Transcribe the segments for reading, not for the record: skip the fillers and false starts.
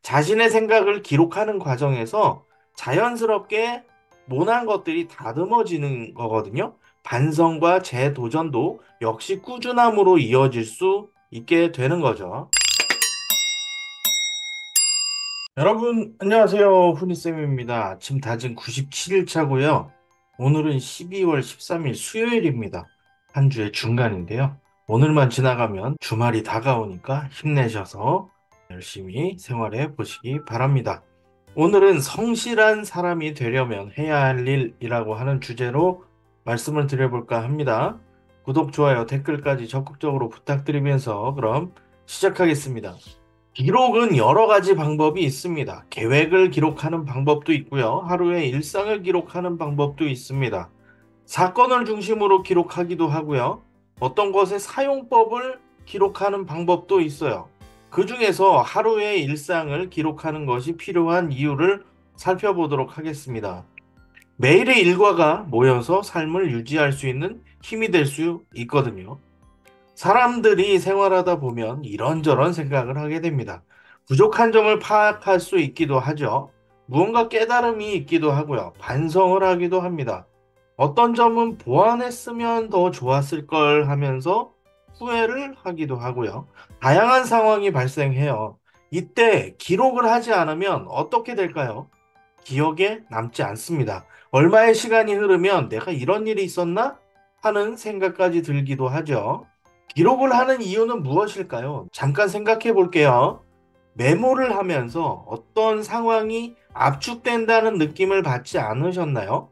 자신의 생각을 기록하는 과정에서 자연스럽게 모난 것들이 다듬어지는 거거든요. 반성과 재도전도 역시 꾸준함으로 이어질 수 있게 되는 거죠. 여러분, 안녕하세요. 훈이쌤입니다. 아침 다진 97일 차고요. 오늘은 12월 13일 수요일입니다. 한 주의 중간인데요. 오늘만 지나가면 주말이 다가오니까 힘내셔서 열심히 생활해 보시기 바랍니다. 오늘은 성실한 사람이 되려면 해야 할 일이라고 하는 주제로 말씀을 드려볼까 합니다. 구독, 좋아요, 댓글까지 적극적으로 부탁드리면서 그럼 시작하겠습니다. 기록은 여러 가지 방법이 있습니다. 계획을 기록하는 방법도 있고요. 하루의 일상을 기록하는 방법도 있습니다. 사건을 중심으로 기록하기도 하고요. 어떤 것의 사용법을 기록하는 방법도 있어요. 그 중에서 하루의 일상을 기록하는 것이 필요한 이유를 살펴보도록 하겠습니다. 매일의 일과가 모여서 삶을 유지할 수 있는 힘이 될 수 있거든요. 사람들이 생활하다 보면 이런저런 생각을 하게 됩니다. 부족한 점을 파악할 수 있기도 하죠. 무언가 깨달음이 있기도 하고요. 반성을 하기도 합니다. 어떤 점은 보완했으면 더 좋았을 걸 하면서 후회를 하기도 하고요. 다양한 상황이 발생해요. 이때 기록을 하지 않으면 어떻게 될까요? 기억에 남지 않습니다. 얼마의 시간이 흐르면 내가 이런 일이 있었나? 하는 생각까지 들기도 하죠. 기록을 하는 이유는 무엇일까요? 잠깐 생각해 볼게요. 메모를 하면서 어떤 상황이 압축된다는 느낌을 받지 않으셨나요?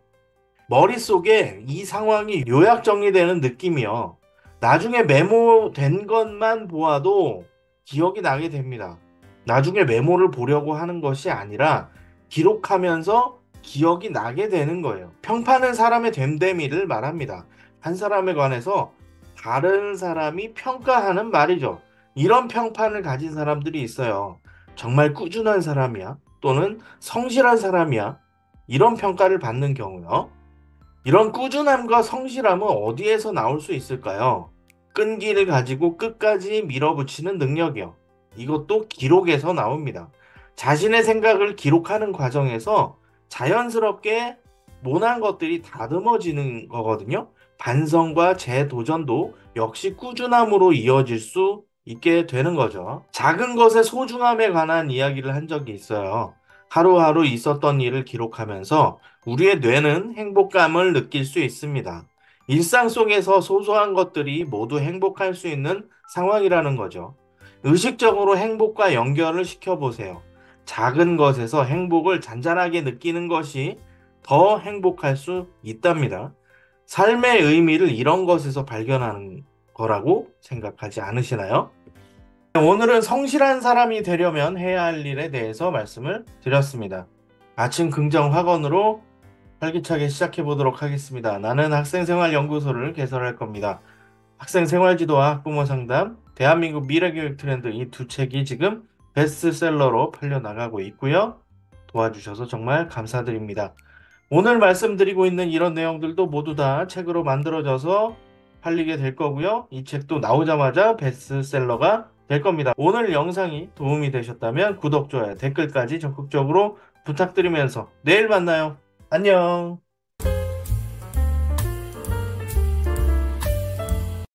머릿속에 이 상황이 요약 정리되는 느낌이요. 나중에 메모된 것만 보아도 기억이 나게 됩니다. 나중에 메모를 보려고 하는 것이 아니라 기록하면서 기억이 나게 되는 거예요. 평판은 사람의 됨됨이를 말합니다. 한 사람에 관해서 다른 사람이 평가하는 말이죠. 이런 평판을 가진 사람들이 있어요. 정말 꾸준한 사람이야? 또는 성실한 사람이야? 이런 평가를 받는 경우요. 이런 꾸준함과 성실함은 어디에서 나올 수 있을까요? 끈기를 가지고 끝까지 밀어붙이는 능력이요. 이것도 기록에서 나옵니다. 자신의 생각을 기록하는 과정에서 자연스럽게 모난 것들이 다듬어지는 거거든요. 반성과 재도전도 역시 꾸준함으로 이어질 수 있게 되는 거죠. 작은 것의 소중함에 관한 이야기를 한 적이 있어요. 하루하루 있었던 일을 기록하면서 우리의 뇌는 행복감을 느낄 수 있습니다. 일상 속에서 소소한 것들이 모두 행복할 수 있는 상황이라는 거죠. 의식적으로 행복과 연결을 시켜보세요. 작은 것에서 행복을 잔잔하게 느끼는 것이 더 행복할 수 있답니다. 삶의 의미를 이런 것에서 발견하는 거라고 생각하지 않으시나요? 오늘은 성실한 사람이 되려면 해야 할 일에 대해서 말씀을 드렸습니다. 아침 긍정 확언으로 활기차게 시작해 보도록 하겠습니다. 나는 학생생활연구소를 개설할 겁니다. 학생생활지도와 학부모 상담, 대한민국 미래교육 트렌드 이 두 책이 지금 베스트셀러로 팔려나가고 있고요. 도와주셔서 정말 감사드립니다. 오늘 말씀드리고 있는 이런 내용들도 모두 다 책으로 만들어져서 팔리게 될 거고요. 이 책도 나오자마자 베스트셀러가 될 겁니다. 오늘 영상이 도움이 되셨다면 구독, 좋아요, 댓글까지 적극적으로 부탁드리면서 내일 만나요. 안녕.